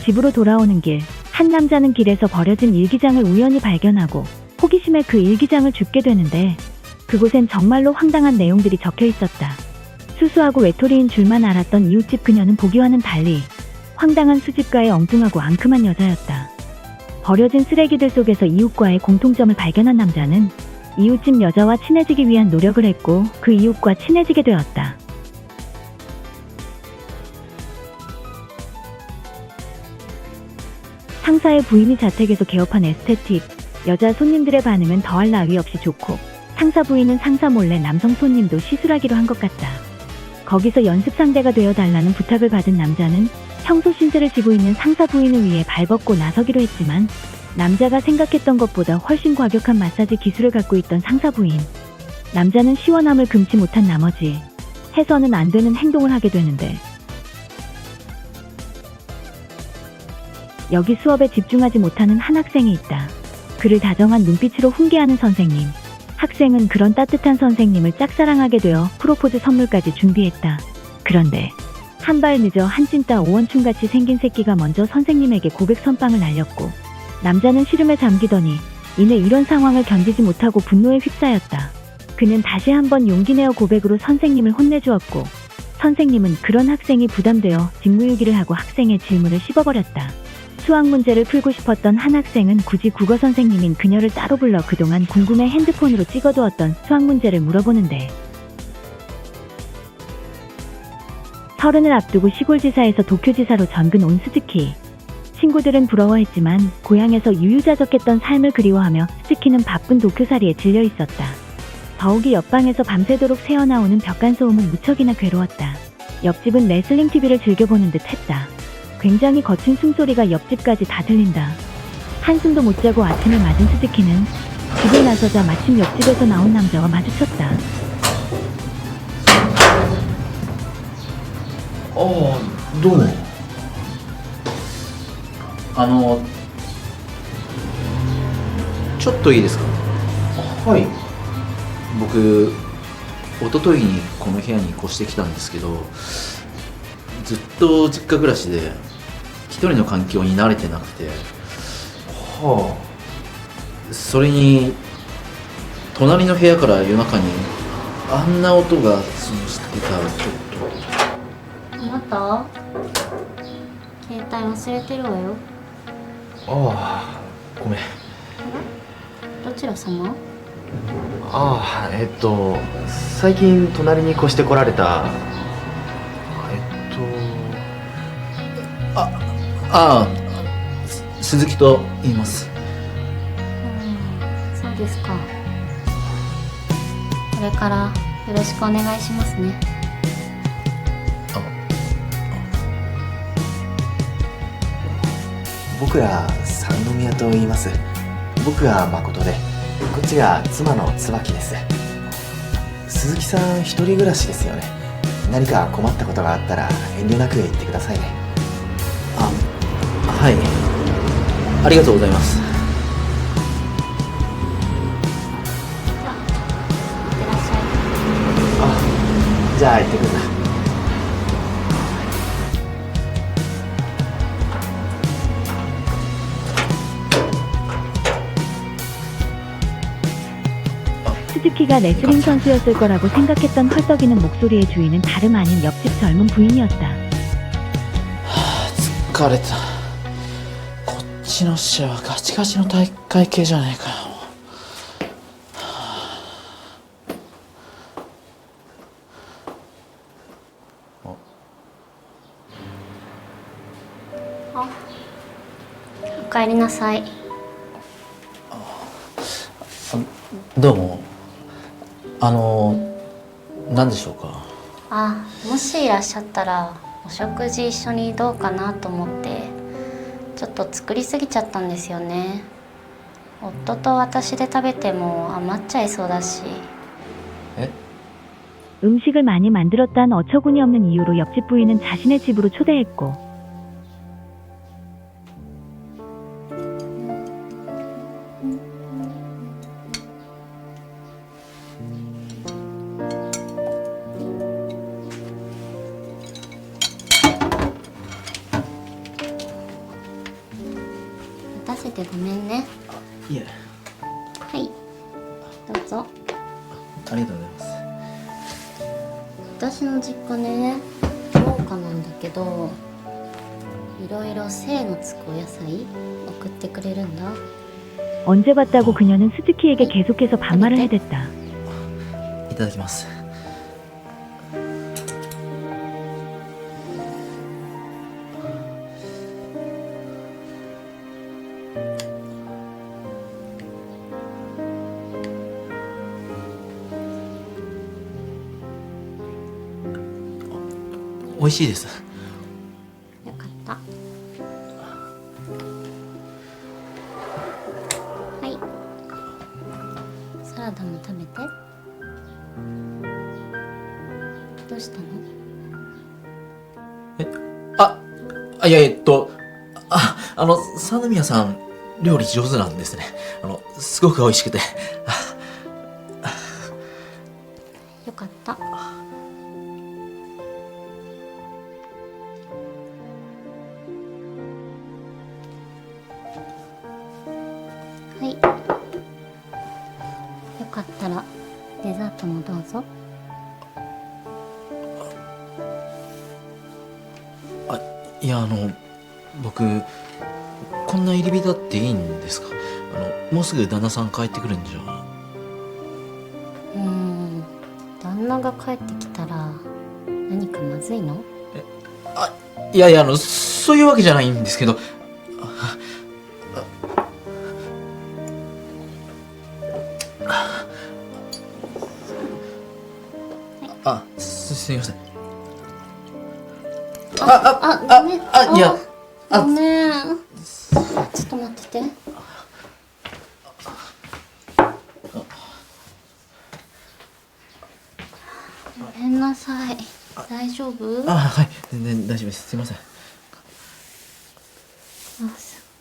집으로 돌아오는 길, 한 남자는 길에서 버려진 일기장을 우연히 발견하고 호기심에 그 일기장을 줍게 되는데 그곳엔 정말로 황당한 내용들이 적혀 있었다. 수수하고 외톨이인 줄만 알았던 이웃집 그녀는 보기와는 달리 황당한 수집가의 엉뚱하고 앙큼한 여자였다. 버려진 쓰레기들 속에서 이웃과의 공통점을 발견한 남자는 이웃집 여자와 친해지기 위한 노력을 했고 그 이웃과 친해지게 되었다. 상사의 부인이 자택에서 개업한 에스테틱, 여자 손님들의 반응은 더할 나위 없이 좋고 상사 부인은 상사 몰래 남성 손님도 시술하기로 한 것 같다. 거기서 연습 상대가 되어 달라는 부탁을 받은 남자는 평소 신세를 지고 있는 상사 부인을 위해 발벗고 나서기로 했지만 남자가 생각했던 것보다 훨씬 과격한 마사지 기술을 갖고 있던 상사 부인. 남자는 시원함을 금치 못한 나머지 해서는 안 되는 행동을 하게 되는데 여기 수업에 집중하지 못하는 한 학생이 있다. 그를 다정한 눈빛으로 훈계하는 선생님. 학생은 그런 따뜻한 선생님을 짝사랑하게 되어 프로포즈 선물까지 준비했다. 그런데 한 발 늦어 한찐따 오원충같이 생긴 새끼가 먼저 선생님에게 고백 선빵을 날렸고 남자는 시름에 잠기더니 이내 이런 상황을 견디지 못하고 분노에 휩싸였다. 그는 다시 한번 용기 내어 고백으로 선생님을 혼내주었고 선생님은 그런 학생이 부담되어 직무유기를 하고 학생의 질문을 씹어버렸다. 수학 문제를 풀고 싶었던 한 학생은 굳이 국어 선생님인 그녀를 따로 불러 그동안 궁금해 핸드폰으로 찍어두었던 수학 문제를 물어보는데 서른을 앞두고 시골지사에서 도쿄지사로 전근 온 스즈키. 친구들은 부러워했지만 고향에서 유유자적했던 삶을 그리워하며 스즈키는 바쁜 도쿄살이에 질려 있었다. 더욱이 옆방에서 밤새도록 새어나오는 벽간소음은 무척이나 괴로웠다. 옆집은 레슬링 TV를 즐겨보는 듯 했다. 굉장히 거친 숨소리가 옆집까지 다 들린다. 한숨도 못 자고 아침을 맞은 스즈키는 집에 나서자 마침 옆집에서 나온 남자와 마주쳤다. どうも。ちょっといいですか？はい。僕、一昨日にこの部屋に越してきたんですけど、ずっと実家暮らしで一人の環境に慣れてなくて、それに隣の部屋から夜中にあんな音がしてたらちょっと。あなた携帯忘れてるわよ。ああ、ごめん。どちら様？ああ、最近隣に越してこられた鈴木と言います。そうですか。これからよろしくお願いしますね。僕ら三宮と言います。僕が誠で、こっちが妻の椿です。鈴木さん一人暮らしですよね。何か困ったことがあったら遠慮なく言ってくださいね。はい、ありがとうございます。いってらっしゃい。じゃあ行ってくるな。스즈키가 레슬링 선수였을 거라고 생각했던 헐떡이는 목소리의 주인은 다름 아닌 옆집 젊은 부인이었다. 疲れた。こっちの視はガチガチの体育会系じゃねえかよ。おかえりなさい。どうも。何でしょうか？もしいらっしゃったらお食事一緒にどうかなと思ってちょっと作りすぎちゃったんですよね。夫と私で食べても余っちゃいそうだし。음식을 많이 만들었다는 어처구니 없는 이유로 옆집 부인은 자신의 집으로 초대했고 てごめんね。いえ、はいどうぞ。ありがとうございます。私の実家ね農家なんだけど、いろいろ精のつくお野菜送ってくれるんだ。 언제 봤다고 그녀는 스즈키에게 계속해서 반말을 해댔다. いただきます。美味しいです。よかった。はいサラダも食べて。どうしたの？いや、三宮さん、料理上手なんですね。すごく美味しくて。よかった。はい。よかったらデザートもどうぞ。いや、僕、こんな入り浸っていいんですか？もうすぐ旦那さん帰ってくるんじゃ。旦那が帰ってきたら何かまずいの？いやいや、そういうわけじゃないんですけど。すいません。ごめん。いや、ごめん。ちょっと待ってて。ごめんなさい。大丈夫？はい、全然大丈夫です。すいません。すっ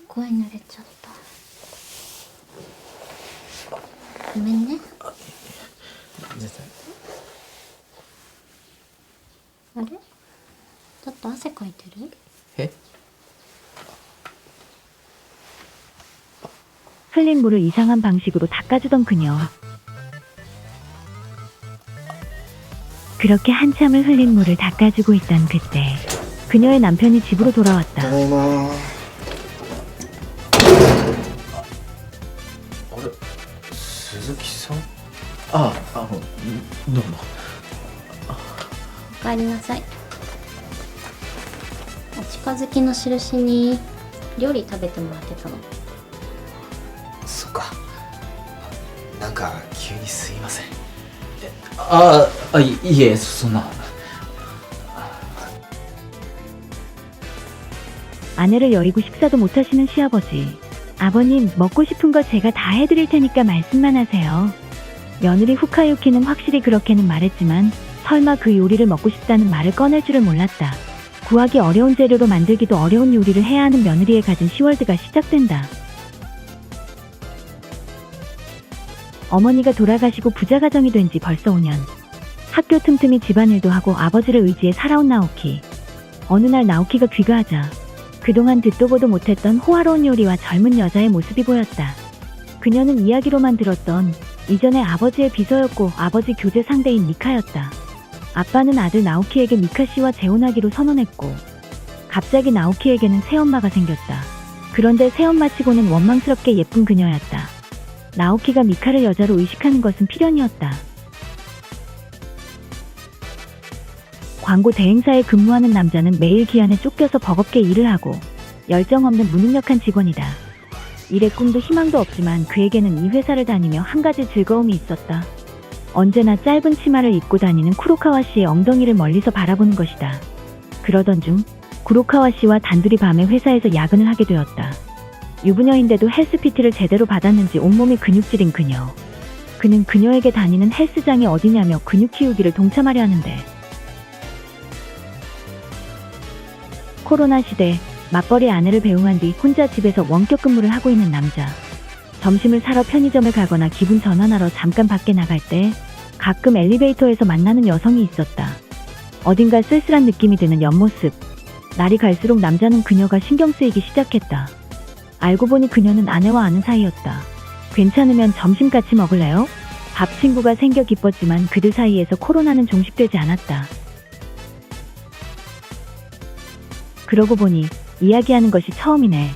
ごい濡れちゃった。ごめんね。全然。あれ？ちょっと汗かいてる？え？ 흘린 물을 이상한 방식으로 닦아주던 그녀. 그렇게 한참을 흘린 물을 닦아주고 있던 그때 그녀의 남편이 집으로 돌아왔다. ただいま。あれ、鈴木さん？どうも。お帰りなさい。お近づきの印に料理食べてもらってたの。そっか。なんか急にすいません。いえ、そんな。 아내를 여의고 식사도 못하시는 시아버지. 아버님, 먹고 싶은 거 제가 다 해드릴 테니까 말씀만 하세요. 며느리 후카유키는 확실히 그렇게는 말했지만 설마 그 요리를 먹고 싶다는 말을 꺼낼 줄을 몰랐다. 구하기 어려운 재료로 만들기도 어려운 요리를 해야 하는 며느리의 가진 시월드가 시작된다. 어머니가 돌아가시고 부자 가정이 된 지 벌써 5년. 학교 틈틈이 집안일도 하고 아버지를 의지해 살아온 나오키. 어느 날 나오키가 귀가하자 그동안 듣도 보도 못했던 호화로운 요리와 젊은 여자의 모습이 보였다. 그녀는 이야기로만 들었던 이전의 아버지의 비서였고 아버지 교제 상대인 미카였다. 아빠는 아들 나오키에게 미카 씨와 재혼하기로 선언했고 갑자기 나오키에게는 새엄마가 생겼다. 그런데 새엄마치고는 원망스럽게 예쁜 그녀였다. 나오키가 미카를 여자로 의식하는 것은 필연이었다. 광고 대행사에 근무하는 남자는 매일 기한에 쫓겨서 버겁게 일을 하고 열정 없는 무능력한 직원이다. 일의 꿈도 희망도 없지만 그에게는 이 회사를 다니며 한 가지 즐거움이 있었다. 언제나 짧은 치마를 입고 다니는 쿠로카와 씨의 엉덩이를 멀리서 바라보는 것이다. 그러던 중 쿠로카와 씨와 단둘이 밤에 회사에서 야근을 하게 되었다. 유부녀인데도 헬스 PT를 제대로 받았는지 온몸이 근육질인 그녀. 그는 그녀에게 다니는 헬스장이 어디냐며 근육 키우기를 동참하려 하는데 코로나 시대 맞벌이 아내를 배웅한 뒤 혼자 집에서 원격 근무를 하고 있는 남자. 점심을 사러 편의점을 가거나 기분 전환하러 잠깐 밖에 나갈 때 가끔 엘리베이터에서 만나는 여성이 있었다. 어딘가 쓸쓸한 느낌이 드는 옆모습. 날이 갈수록 남자는 그녀가 신경 쓰이기 시작했다. 알고 보니 그녀는 아내와 아는 사이였다. 괜찮으면 점심 같이 먹을래요? 밥 친구가 생겨 기뻤지만 그들 사이에서 코로나는 종식되지 않았다. 그러고 보니 이야기하는 것이 처음이네.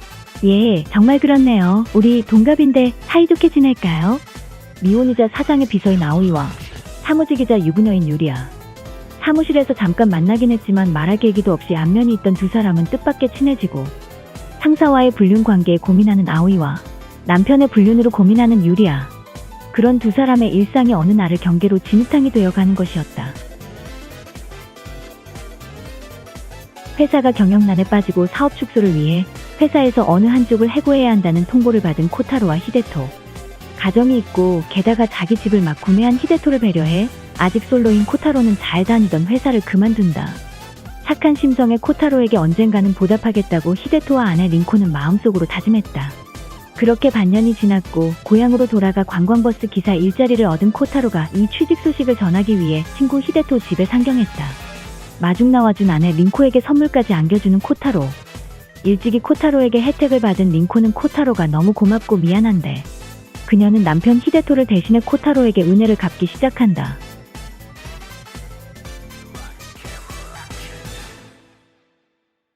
예, 정말 그렇네요. 우리 동갑인데 사이좋게 지낼까요? 미혼이자 사장의 비서인 아오이와 사무직이자 유부녀인 유리야. 사무실에서 잠깐 만나긴 했지만 말할 계기도 없이 안면이 있던 두 사람은 뜻밖의 친해지고 상사와의 불륜 관계에 고민하는 아오이와 남편의 불륜으로 고민하는 유리야. 그런 두 사람의 일상이 어느 날을 경계로 진흙탕이 되어가는 것이었다. 회사가 경영난에 빠지고 사업 축소를 위해 회사에서 어느 한쪽을 해고해야 한다는 통보를 받은 코타로와 히데토. 가정이 있고 게다가 자기 집을 막 구매한 히데토를 배려해 아직 솔로인 코타로는 잘 다니던 회사를 그만둔다. 착한 심성의 코타로에게 언젠가는 보답하겠다고 히데토와 아내 린코는 마음속으로 다짐했다. 그렇게 반년이 지났고 고향으로 돌아가 관광버스 기사 일자리를 얻은 코타로가 이 취직 소식을 전하기 위해 친구 히데토 집에 상경했다. 마중 나와준 아내 린코에게 선물까지 안겨주는 코타로. 일찍이 코타로에게 혜택을 받은 린코는 코타로가 너무 고맙고 미안한데 그녀는 남편 히데토를 대신해 코타로에게 은혜를 갚기 시작한다.